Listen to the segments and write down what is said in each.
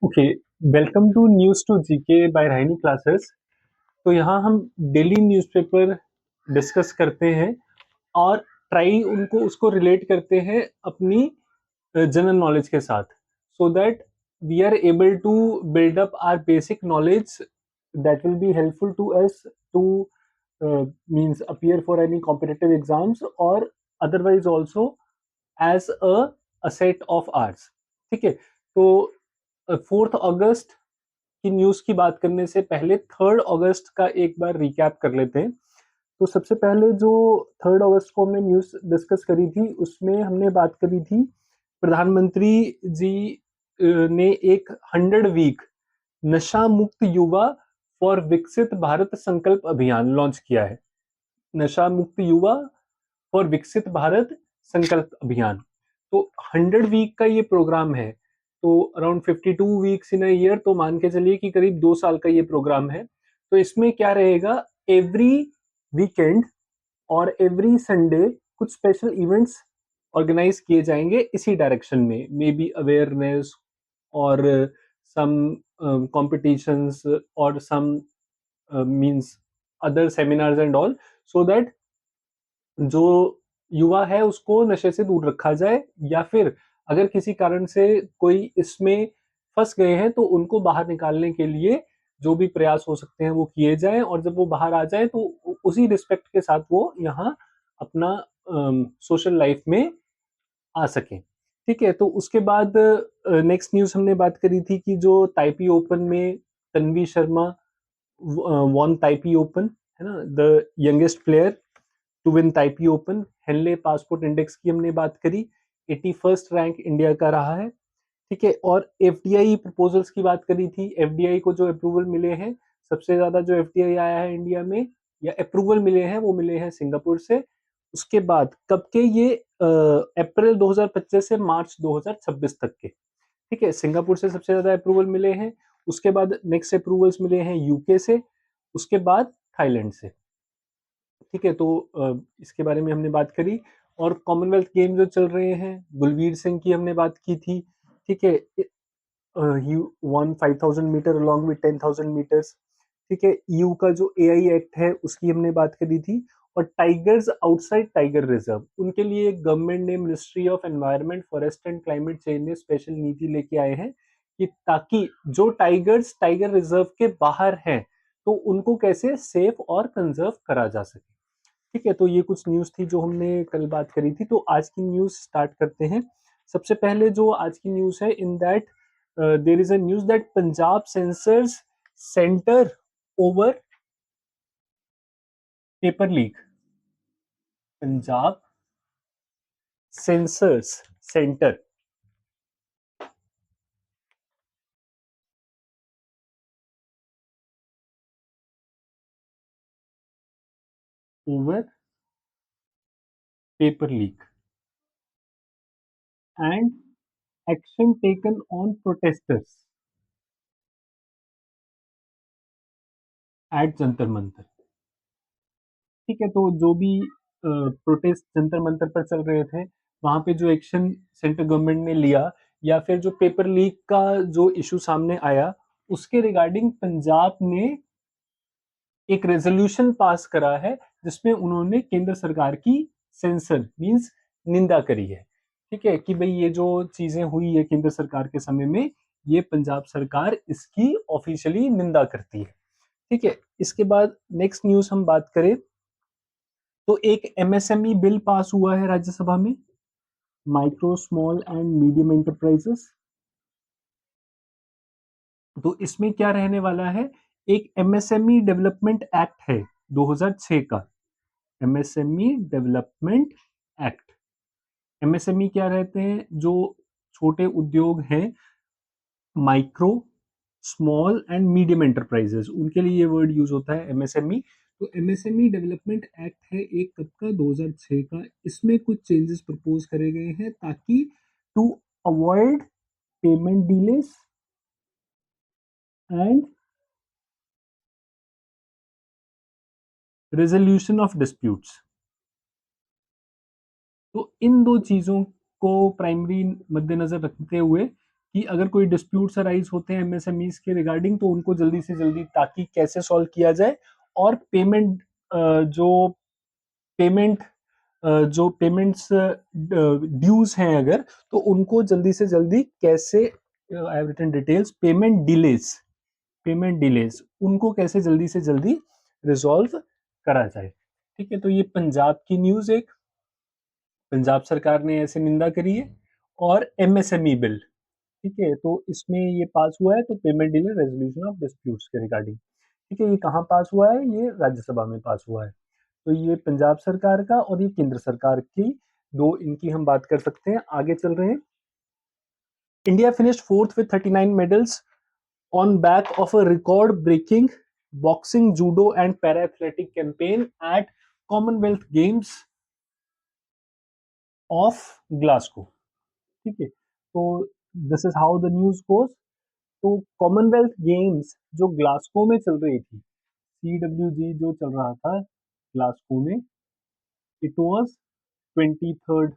Okay, welcome to news to GK by Rahini classes. तो यहाँ हम डेली न्यूज़पेपर डिस्कस करते हैं और ट्राई उनको उसको रिलेट करते हैं अपनी जनरल नॉलेज के साथ, so that we are able to build up our basic knowledge that will be helpful to us to means appear for any competitive exams और otherwise also as a set of arts. ठीक है, तो 4 अगस्त की news की बात करने से पहले 3 अगस्त का एक बार रिकैप कर लेते हैं। तो सबसे पहले जो 3 अगस्त को हमने न्यूज डिस्कस करी थी उसमें हमने बात करी थी प्रधानमंत्री जी ने एक 100 वीक नशा मुक्त युवा फॉर विकसित भारत संकल्प अभियान लॉन्च किया है। नशा मुक्त युवा फॉर विकसित भारत संकल्प अभियान। तो 100 वीक का ये प्रोग्राम है, तो around 52 weeks in a year, तो मान के चलिए कि करीब 2 साल का ये प्रोग्राम है। तो इसमें क्या रहेगा, एवरी वीकेंड और एवरी संडे कुछ स्पेशल इवेंट्स ऑर्गेनाइज किए जाएंगे इसी डायरेक्शन में, मे बी अवेयरनेस और सम कॉम्पिटिशन्स और some means other seminars and all, so that जो युवा है उसको नशे से दूर रखा जाए, या फिर अगर किसी कारण से कोई इसमें फंस गए हैं तो उनको बाहर निकालने के लिए जो भी प्रयास हो सकते हैं वो किए जाएं, और जब वो बाहर आ जाए तो उसी रिस्पेक्ट के साथ वो यहाँ अपना सोशल लाइफ में आ सकें। ठीक है, तो उसके बाद नेक्स्ट न्यूज हमने बात करी थी कि जो ताइपी ओपन में Tanvi Sharma won Taipei Open, है ना, the youngest player to win Taipei Open. Henley passport index की हमने बात करी, 81st रैंक इंडिया का रहा है। ठीक है, और एफडीआई प्रपोजल्स की बात करी थी। एफडीआई को जो अप्रूवल मिले हैं, सबसे ज्यादा जो एफडीआई आया है इंडिया में या अप्रूवल मिले हैं वो मिले हैं सिंगापुर से। उसके बाद कब के, ये अप्रैल 2025 से मार्च 2026 तक के। ठीक है, सिंगापुर से सबसे ज्यादा अप्रूवल मिले हैं। उसके बाद नेक्स्ट अप्रूवल्स मिले हैं यूके से, उसके बाद थाईलैंड से। ठीक है, तो इसके बारे में हमने बात करी। और कॉमनवेल्थ गेम जो चल रहे हैं, गुलवीर सिंह की हमने बात की थी। ठीक है, he won 5000 metre along with 10,000 metres. ठीक है, ईयू का जो एआई एक्ट है उसकी हमने बात करी थी। और टाइगर्स आउटसाइड टाइगर रिजर्व, उनके लिए गवर्नमेंट ने, ministry of environment forest and climate change ने स्पेशल नीति लेके आए हैं कि ताकि जो टाइगर्स टाइगर रिजर्व के बाहर हैं तो उनको कैसे सेफ और कंजर्व करा जा सके। ठीक है, तो ये कुछ न्यूज थी जो हमने कल बात करी थी। तो आज की न्यूज स्टार्ट करते हैं। सबसे पहले जो आज की न्यूज है, in that there is a news that Punjab censors centre over paper leak. Punjab censors centre over paper leak and action taken on protesters at Jantar Mantar. ठीक है, तो जो भी प्रोटेस्ट जंतर मंतर पर चल रहे थे, वहां पे जो एक्शन सेंट्रल गवर्नमेंट ने लिया, या फिर जो पेपर लीक का जो इशू सामने आया, उसके रिगार्डिंग पंजाब ने एक रेजोल्यूशन पास करा है जिसमें उन्होंने केंद्र सरकार की सेंसर मींस निंदा करी है। ठीक है, कि भाई ये जो चीजें हुई है केंद्र सरकार के समय में, ये पंजाब सरकार इसकी ऑफिशियली निंदा करती है। ठीक है, इसके बाद नेक्स्ट न्यूज हम बात करें तो एक एमएसएमई बिल पास हुआ है राज्यसभा में, micro small and medium enterprises. तो इसमें क्या रहने वाला है, एक एमएसएमई डेवलपमेंट एक्ट है 2006 का, एमएसएमई डेवलपमेंट एक्ट। एमएसएमई क्या रहते हैं, जो छोटे उद्योग हैं, micro small and medium enterprises, उनके लिए ये वर्ड यूज होता है एमएसएमई। तो एमएसएमई डेवलपमेंट एक्ट है एक कब का, 2006 का। इसमें कुछ चेंजेस प्रपोज करे गए हैं ताकि to avoid payment delays and resolution of disputes. तो इन दो चीजों को प्राइमरी मद्देनजर रखते हुए कि अगर कोई डिस्प्यूट्स अराइज होते हैं एमएसएमईज के रिगार्डिंग, तो उनको जल्दी से जल्दी ताकि कैसे सॉल्व किया जाए, और जो पेमेंट जो पेमेंट्स ड्यूज हैं अगर, तो उनको जल्दी से जल्दी कैसे, I have written details, payment delays उनको कैसे जल्दी से जल्दी रिजॉल्व करा जाए। ठीक है, तो ये पंजाब की न्यूज, एक पंजाब सरकार ने ऐसे निंदा करी है। और एमएसएमई बिल, ठीक है, तो इसमें ये पास हुआ है, तो payment delay resolution of disputes के रिगार्डिंग। ठीक है, ये कहाँ पास हुआ है? ये राज्यसभा में पास हुआ है। तो ये पंजाब सरकार का और ये केंद्र सरकार की, दो इनकी हम बात कर सकते हैं। आगे चल रहे हैं। India finished fourth with 39 medals on back of a record-breaking boxing, judo, and para-athletic campaign at Commonwealth Games of Glasgow. ठीक है, तो this is how the news goes. तो कॉमनवेल्थ गेम्स जो ग्लासगो में चल रही थी, CWG जो चल रहा था ग्लासगो में, इट वाज 23rd।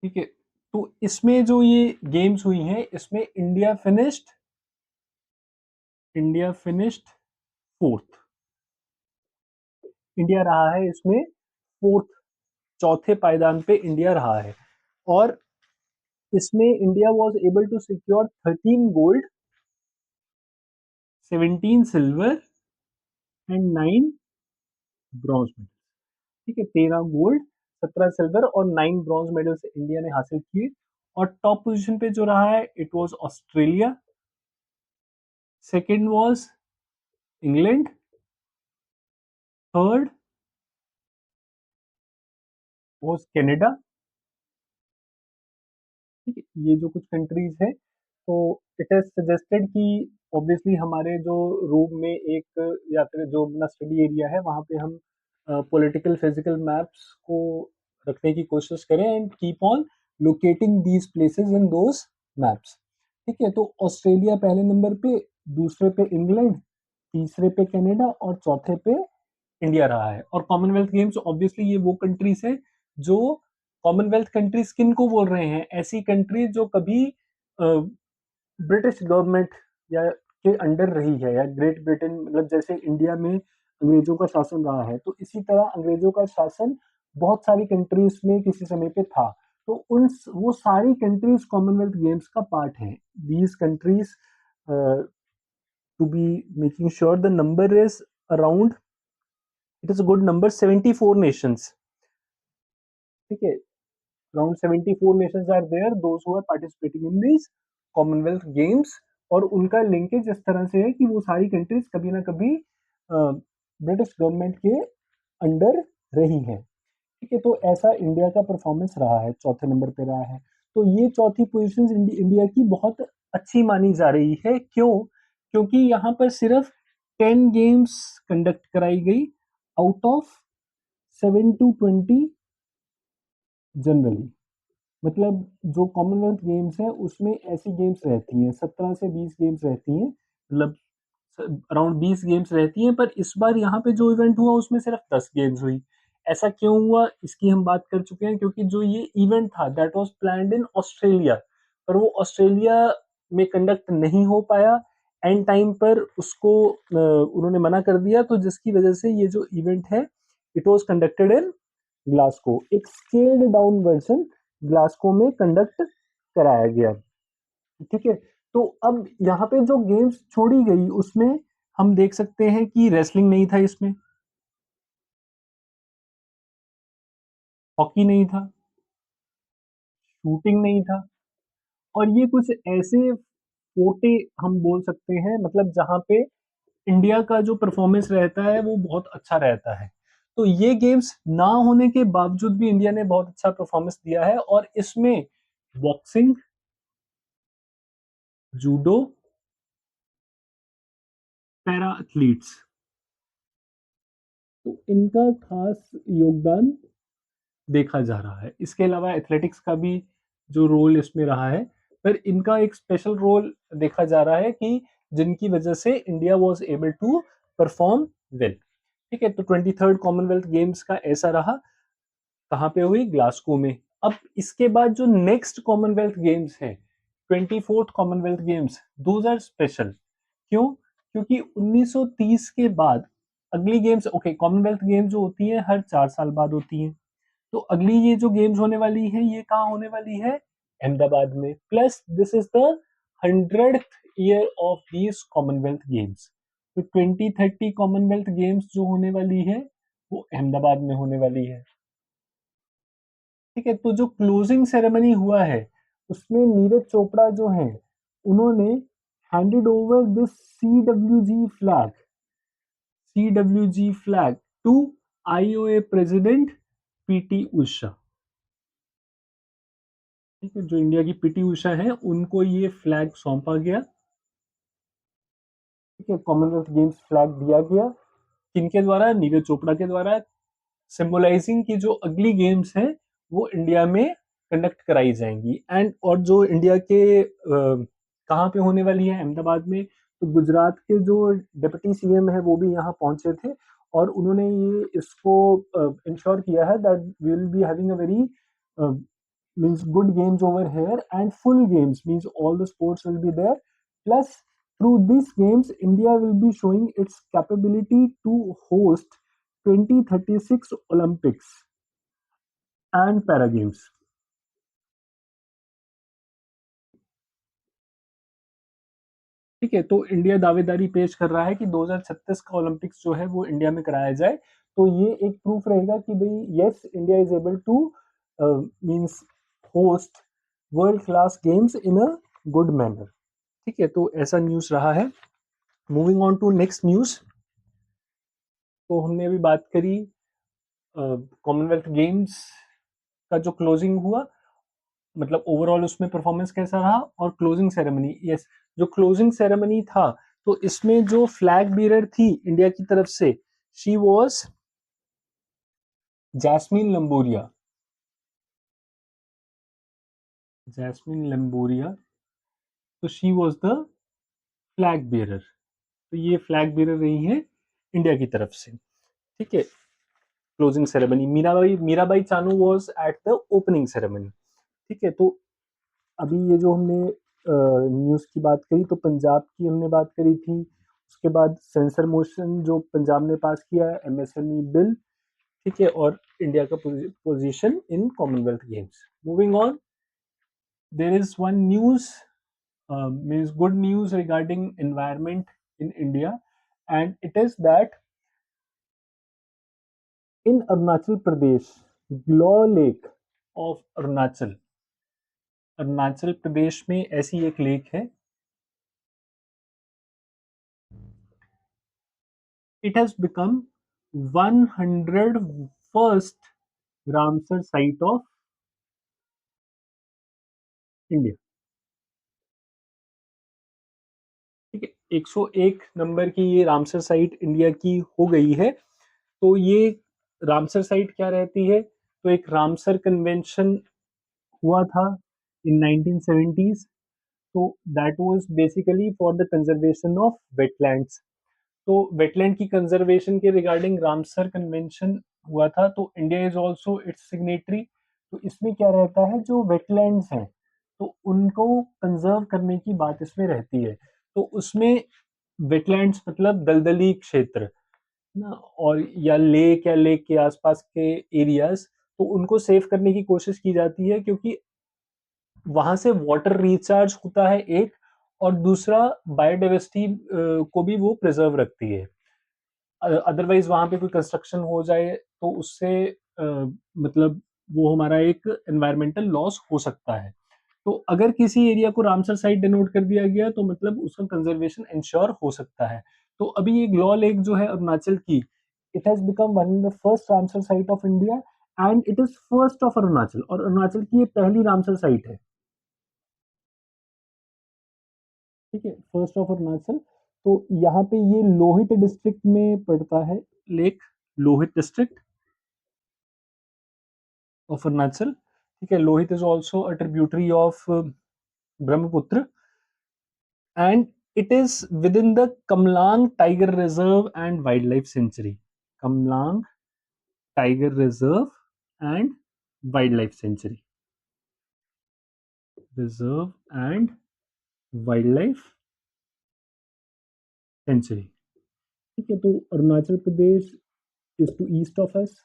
ठीक है, तो इसमें जो ये गेम्स हुई हैं, इसमें इंडिया फिनिश्ड फोर्थ। इंडिया रहा है इसमें फोर्थ, चौथे पायदान पे इंडिया रहा है। और इसमें India was able to secure 13 gold, 17 silver and 9 bronze medal. ठीक है, 13 गोल्ड, 17 सिल्वर और 9 ब्रॉन्ज मेडल से इंडिया ने हासिल किए। और टॉप पोजीशन पे जो रहा है, it was Australia, second was England, third was Canada. ठीक है, ये जो कुछ कंट्रीज है, तो इट इज सजेस्टेड कि ऑब्वियसली हमारे जो रूम में एक, या फिर जो अपना स्टडी एरिया है, वहाँ पे हम पॉलिटिकल फिजिकल मैप्स को रखने की कोशिश करें and keep on locating these places in those maps. ठीक है, तो ऑस्ट्रेलिया पहले नंबर पे, दूसरे पे इंग्लैंड, तीसरे पे कनाडा और चौथे पे इंडिया रहा है। और कॉमनवेल्थ गेम्स ऑब्वियसली ये वो कंट्रीज है जो, कॉमनवेल्थ कंट्रीज किन को बोल रहे हैं? ऐसी कंट्रीज जो कभी ब्रिटिश गवर्नमेंट या के अंडर रही है, या ग्रेट ब्रिटेन, मतलब जैसे इंडिया में अंग्रेजों का शासन रहा है, तो इसी तरह अंग्रेजों का शासन बहुत सारी कंट्रीज में किसी समय पे था। तो उन वो सारी कंट्रीज कॉमनवेल्थ गेम्स का पार्ट है। These countries, to be making sure the number is around, it is a good number, 74 nations. ठीक है, around 74 nations are there, those who are participating in these Commonwealth Games। और उनका linkage इस तरह से है कि वो सारी कंट्रीज कभी ना कभी ब्रिटिश गवर्नमेंट के अंडर रही हैं। ठीक है, तो ऐसा इंडिया का परफॉर्मेंस रहा है, चौथे नंबर पे रहा है। तो ये चौथी पोजीशन इंडिया की बहुत अच्छी मानी जा रही है। क्यों? क्योंकि यहाँ पर सिर्फ 10 गेम्स कंडक्ट कराई गई आउट ऑफ 7 to 20 जनरली। मतलब जो कॉमनवेल्थ गेम्स है उसमें ऐसी गेम्स रहती हैं, 17 से 20 गेम्स रहती हैं, मतलब अराउंड 20 गेम्स रहती हैं। पर इस बार यहाँ पे जो इवेंट हुआ उसमें सिर्फ 10 गेम्स हुई। ऐसा क्यों हुआ, इसकी हम बात कर चुके हैं। क्योंकि जो ये इवेंट था, that was planned in Australia, पर वो ऑस्ट्रेलिया में कंडक्ट नहीं हो पाया। एंड टाइम पर उसको उन्होंने मना कर दिया, तो जिसकी वजह से ये जो इवेंट है, it was conducted in Glasgow. एक स्केल्ड डाउन वर्जन ग्लासगो में कंडक्ट कराया गया। ठीक है, तो अब यहाँ पे जो गेम्स छोड़ी गई उसमें हम देख सकते हैं कि रेसलिंग नहीं था इसमें, हॉकी नहीं था, शूटिंग नहीं था। और ये कुछ ऐसे फोटे हम बोल सकते हैं, मतलब जहाँ पे इंडिया का जो परफॉर्मेंस रहता है वो बहुत अच्छा रहता है। तो ये गेम्स ना होने के बावजूद भी इंडिया ने बहुत अच्छा परफॉर्मेंस दिया है। और इसमें बॉक्सिंग, जूडो, पैरा एथलीट्स, तो इनका खास योगदान देखा जा रहा है। इसके अलावा एथलेटिक्स का भी जो रोल इसमें रहा है, पर इनका एक स्पेशल रोल देखा जा रहा है कि जिनकी वजह से India was able to perform well. ठीक है, तो 23rd कॉमनवेल्थ गेम्स का ऐसा रहा। कहाँ पे हुई? ग्लासगो में। अब इसके बाद जो नेक्स्ट कॉमनवेल्थ गेम्स है, 24th Commonwealth Games, those are special. क्यों? क्योंकि 1930 के बाद अगली गेम्स, ओके, कॉमनवेल्थ गेम्स जो होती है हर 4 साल बाद होती है, तो अगली ये जो गेम्स होने वाली है ये कहाँ होने वाली है? अहमदाबाद में। Plus this is the 100th year of these Commonwealth games. तो 2030 कॉमनवेल्थ गेम्स जो होने वाली है वो अहमदाबाद में होने वाली है। ठीक है, तो जो क्लोजिंग सेरेमनी हुआ है उसमें नीरज चोपड़ा जो है उन्होंने handed over this CWG flag to IOA president PT Usha. ठीक है, जो इंडिया की पीटी उषा है उनको ये फ्लैग सौंपा गया। ठीक है, कॉमनवेल्थ गेम्स फ्लैग दिया गया किनके द्वारा? नीरज चोपड़ा के द्वारा, सिंबलाइजिंग की जो अगली गेम्स हैं वो इंडिया में कंडक्ट कराई जाएंगी। एंड और जो इंडिया के कहाँ पे होने वाली है? अहमदाबाद में। तो गुजरात के जो डिप्टी सीएम है वो भी यहाँ पहुंचे थे और उन्होंने ये इसको इंश्योर किया है that we will be having a very means good games over here, and full games means all the sports will be there. Plus through these games India will be showing its capability to host 2036 Olympics and para games. ठीक है, तो India दावेदारी पेश कर रहा है कि 2036 का ओलंपिक्स जो है वो इंडिया में कराया जाए। तो ये एक प्रूफ रहेगा कि भाई yes, India is able to means host world class games in a good manner. ठीक है, तो ऐसा न्यूज रहा है। Moving on to next news. तो हमने अभी बात करी कॉमनवेल्थ गेम्स का जो क्लोजिंग हुआ, मतलब ओवरऑल उसमें परफॉर्मेंस कैसा रहा, और क्लोजिंग सेरेमनी। यस, जो क्लोजिंग सेरेमनी था तो इसमें जो फ्लैग बीरर थी इंडिया की तरफ से, शी वाज जैस्मिन लंबोरिया। जैस्मिन लंबोरिया, तो she was the flag bearer. तो ये फ्लैग बीरर रही है इंडिया की तरफ से। ठीक है, closing ceremony. Mirabai Mirabai Chanu was at the opening ceremony. ठीक है, तो अभी ये जो हमने न्यूज़ की बात करी तो पंजाब की हमने बात करी थी। उसके बाद सेंसर मोशन जो पंजाब ने पास किया है, MSME बिल। ठीक है, और इंडिया का position in Commonwealth Games. Moving on, there is one news, means good news regarding environment in India, and it is that in Arunachal Pradesh, glow lake of Arunachal, Arunachal Pradesh में ऐसी एक लेक है, it has become 101st Ramsar site of India. ठीक है, 101 number की ये Ramsar site India की हो गई है। तो ये रामसर साइट क्या रहती है? तो एक रामसर कन्वेंशन हुआ था इन 1970s। तो that was basically for the conservation of wetlands. तो वेटलैंड की कंजर्वेशन के रिगार्डिंग रामसर कन्वेंशन हुआ था, तो India is also it's signatory. तो इसमें क्या रहता है, जो वेटलैंड्स हैं तो उनको कंजर्व करने की बात इसमें रहती है। तो उसमें वेटलैंड्स मतलब दलदली क्षेत्र ना, और या लेक के आसपास के एरियाज, तो उनको सेव करने की कोशिश की जाती है, क्योंकि वहां से वाटर रिचार्ज होता है एक, और दूसरा बायोडाइवर्सिटी को भी वो प्रिजर्व रखती है। अदरवाइज वहां पे कोई कंस्ट्रक्शन हो जाए तो उससे मतलब वो हमारा एक एनवायरमेंटल लॉस हो सकता है। तो अगर किसी एरिया को रामसर साइट डिनोट कर दिया गया तो मतलब उसका कंजर्वेशन इंश्योर हो सकता है। तो अभी ये ग्लॉ लेक जो है अरुणाचल की, it has become one of the first Ramsar site of India, and it is first of Arunachal, और अरुणाचल की ये पहली रामसर साइट है। ठीक है, फर्स्ट ऑफ अरुणाचल। तो यहाँ पे ये लोहित डिस्ट्रिक्ट में पड़ता है, lake Lohit district of Arunachal. ठीक है, Lohit is also a tributary of Brahmaputra, and it is within the Kamlang Tiger Reserve and Wildlife Sanctuary. Kamlang Tiger Reserve and Wildlife Sanctuary. Reserve and wild life sanctuary. ठीक है, तो Arunachal Pradesh is to east of us.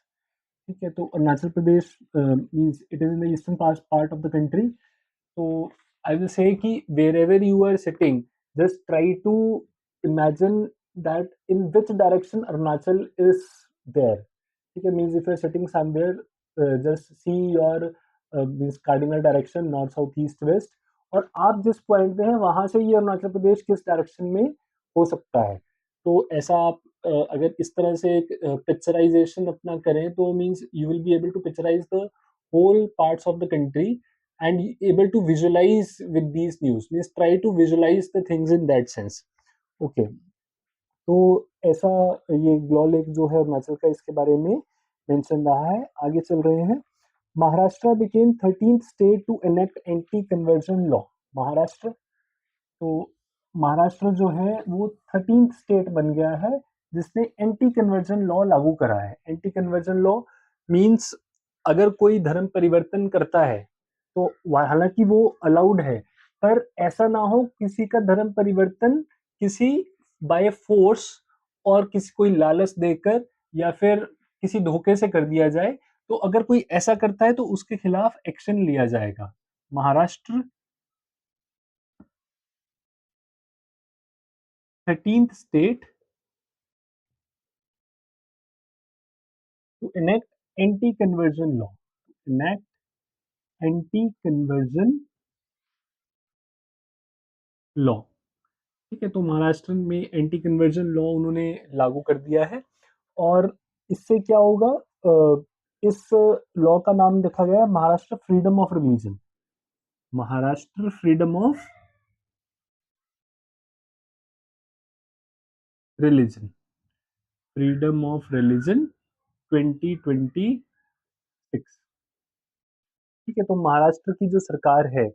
ठीक है, तो Arunachal Pradesh means it is in the eastern part of the country. So I will say कि wherever you are sitting, just try to imagine that in which direction Arunachal is there. ठीक है, means if you're sitting somewhere, just see your means cardinal direction north south east west, और आप जिस point पे हैं वहां से ये अरुणाचल प्रदेश किस डायरेक्शन में हो सकता है। तो ऐसा आप अगर इस तरह से एक पिक्चराइजेशन अपना करें तो means you will be able to picturize the whole parts of the country and able to visualize with these news, means try to visualize the things in that sense. Okay, तो ऐसा ये glow lake जो है अरुणाचल का, इसके बारे में mention रहा है। आगे चल रहे हैं। Maharashtra became 13th state to enact anti conversion law. Maharashtra, तो महाराष्ट्र जो है वो 13th स्टेट बन गया है जिसने एंटी कन्वर्जन लॉ लागू करा है। एंटी कन्वर्जन लॉ मींस अगर कोई धर्म परिवर्तन करता है तो हालांकि वो अलाउड है, पर ऐसा ना हो किसी का धर्म परिवर्तन किसी बाय फोर्स और किसी कोई लालच देकर या फिर किसी धोखे से कर दिया जाए। तो अगर कोई ऐसा करता है तो उसके खिलाफ एक्शन लिया जाएगा। Maharashtra 13th state to enact anti-conversion law. enact anti-conversion law। ठीक है, तो महाराष्ट्र में एंटी कन्वर्जन लॉ उन्होंने लागू कर दिया है। और इससे क्या होगा, इस लॉ का नाम देखा गया है Maharashtra freedom of religion. Maharashtra freedom of religion, freedom of religion 2026। ठीक है, तो महाराष्ट्र की जो सरकार है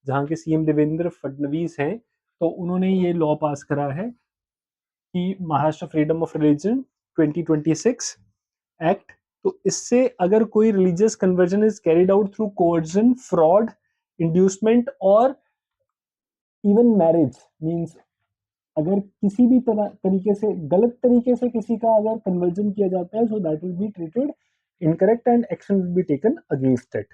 जहाँ के सीएम देवेंद्र फडणवीस हैं, तो उन्होंने ये लॉ पास करा है कि Maharashtra freedom of religion 2026 act. तो इससे अगर कोई religious conversion is carried out through coercion, fraud, inducement और इवन मैरिज, मींस अगर किसी भी तरह तरीके से गलत तरीके से किसी का अगर कन्वर्जन किया जाता है, so that will be treated incorrect and action will be taken against it.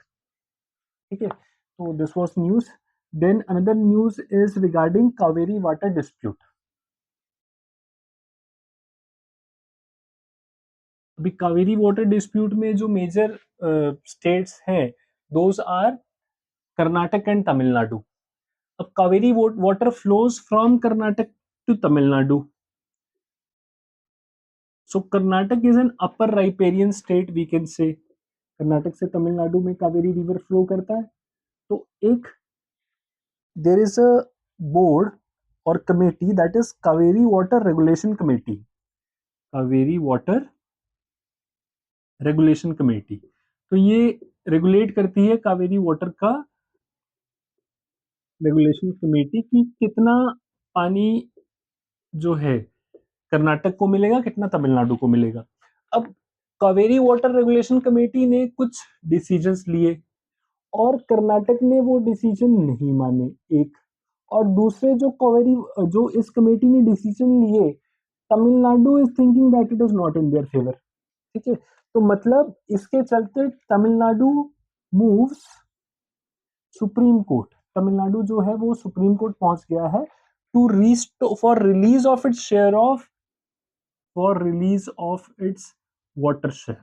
ठीक है, तो this was news. Then another news is regarding Kaveri water dispute. अभी कावेरी वाटर डिस्प्यूट में जो मेजर स्टेट्स हैं those are Karnataka and Tamil Nadu. अब Kaveri water flows from Karnataka to Tamil Nadu. So Karnataka is an upper riparian state, we can say. Karnataka से तमिलनाडु में कावेरी रिवर फ्लो करता है। तो एक देर इज अ बोर्ड और committee that is Kaveri water regulation committee. Kaveri water regulation committee, तो ये रेगुलेट करती है कावेरी वाटर का रेगुलेशन कमेटी की कितना पानी जो है कर्नाटक को मिलेगा, कितना तमिलनाडु को मिलेगा। अब कावेरी वाटर रेगुलेशन कमेटी ने कुछ डिसीजंस लिए और कर्नाटक ने वो डिसीजन नहीं माने, एक। और दूसरे जो कावेरी जो इस कमेटी ने डिसीजन लिए, Tamil Nadu is thinking that it is not in their favour. ठीक है, तो मतलब इसके चलते Tamil Nadu moves Supreme Court. Tamil Nadu जो है वो सुप्रीम कोर्ट पहुंच गया है to rest for release of its share of for release of its water share.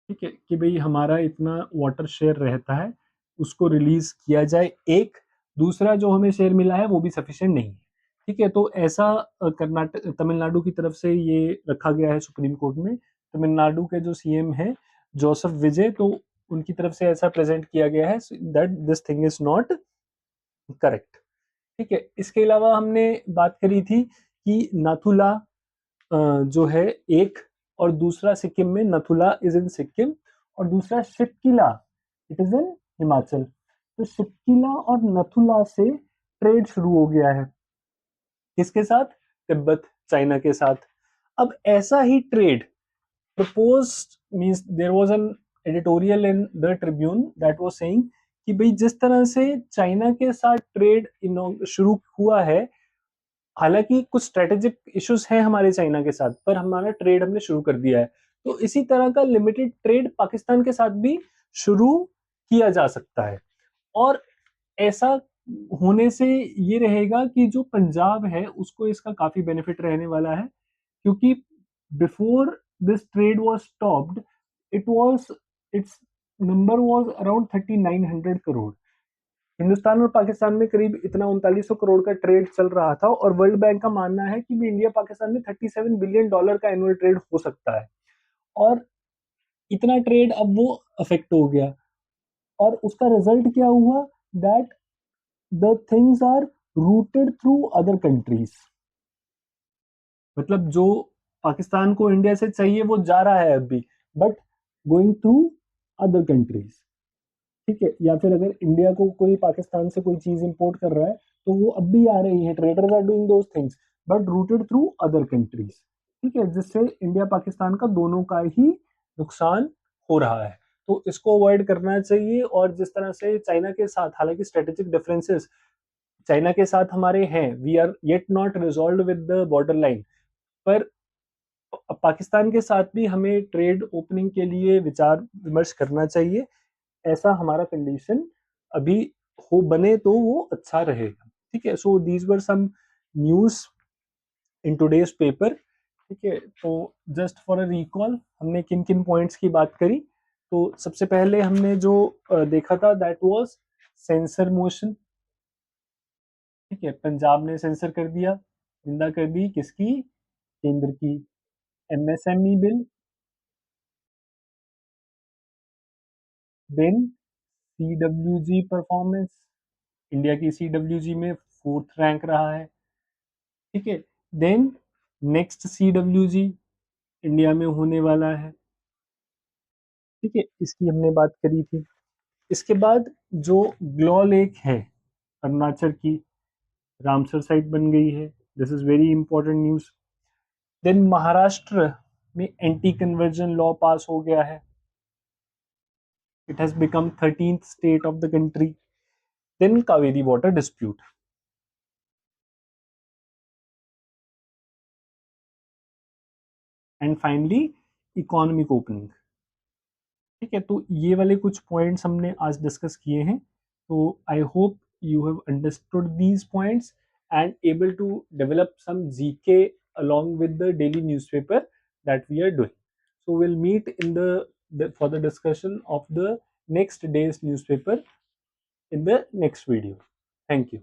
ठीक है, कि भाई हमारा इतना वाटर शेयर रहता है, उसको रिलीज किया जाए। एक दूसरा जो हमें शेयर मिला है वो भी सफिशिएंट नहीं है। ठीक है, तो ऐसा कर्नाटक तमिलनाडु की तरफ से ये रखा गया है सुप्रीम कोर्ट में। तमिलनाडु के जो सीएम है जोसेफ विजय, तो उनकी तरफ से ऐसा प्रेजेंट किया गया है that this thing is not correct. ठीक है, इसके अलावा हमने बात करी थी कि नाथुला जो है एक, और दूसरा सिक्किम में नथुला इज इन सिक्किम, और दूसरा शिपकिला इट इज इन हिमाचल। तो शिपकिला और नथुला से ट्रेड शुरू हो गया है, किसके साथ? तिब्बत, चाइना के साथ। अब ऐसा ही trade proposed means there was an editorial in the Tribune that was saying कि भाई जिस तरह से चाइना के साथ ट्रेड शुरू हुआ है, हालांकि कुछ स्ट्रेटेजिक इश्यूज हैं हमारे चाइना के साथ, पर हमारा ट्रेड हमने शुरू कर दिया है। तो इसी तरह का लिमिटेड ट्रेड पाकिस्तान के साथ भी शुरू किया जा सकता है। और ऐसा होने से ये रहेगा कि जो पंजाब है उसको इसका काफी बेनिफिट रहने वाला है, क्योंकि before this trade was stopped, it was it's number was around 3900 crore. Hindustan और पाकिस्तान में करीब इतना 3900 करोड़ का ट्रेड चल रहा था, और वर्ल्ड बैंक का मानना है कि भी इंडिया पाकिस्तान में $37 बिलियन का एनुअल ट्रेड हो सकता है। और इतना ट्रेड अब वो अफेक्ट हो गया, और उसका रिजल्ट क्या हुआ, that the things are routed through other countries. मतलब जो पाकिस्तान को इंडिया से चाहिए वो जा रहा है अभी, but going through other countries. ठीक है, या फिर अगर इंडिया को कोई पाकिस्तान से कोई चीज इंपोर्ट कर रहा है तो वो अब भी आ रही है, traders are doing those things, but routed through other countries. ठीक है, जिससे इंडिया पाकिस्तान का दोनों का ही नुकसान हो रहा है। तो इसको अवॉइड करना चाहिए। और जिस तरह से चाइना के साथ, हालांकि स्ट्रेटेजिक डिफरेंसेस चाइना के साथ हमारे हैं, we are yet not resolve with the border line, पर पाकिस्तान के साथ भी हमें ट्रेड ओपनिंग के लिए विचार विमर्श करना चाहिए। ऐसा हमारा कंडीशन अभी हो बने तो वो अच्छा रहेगा। ठीक है, so these were some news in today's paper. ठीक है, तो जस्ट फॉर अ रिकॉल, हमने किन किन पॉइंट्स की बात करी। तो सबसे पहले हमने जो देखा था दैट वाज सेंसर मोशन। ठीक है, पंजाब ने सेंसर कर दिया, निंदा कर दी किसकी, केंद्र की। MSME bill, then CWG performance, India की सीडब्ल्यूजी में फोर्थ रैंक रहा है। ठीक है, देन नेक्स्ट सीडब्ल्यूजी इंडिया में होने वाला है। ठीक है, इसकी हमने बात करी थी। इसके बाद जो ग्लो लेक है अरुणाचल की, रामसर साइट बन गई है। This is very important news. Then Maharashtra में एंटी कन्वर्जन लॉ पास हो गया है। It has become 13th state of the country. Then Kaveri water dispute. And finally economic opening. ठीक है, तो ये वाले कुछ पॉइंट्स हमने आज डिस्कस किए हैं। तो I hope you have understood these points and able to develop some GK along with the daily newspaper that we are doing. So we'll meet in the for the discussion of the next day's newspaper in the next video. Thank you.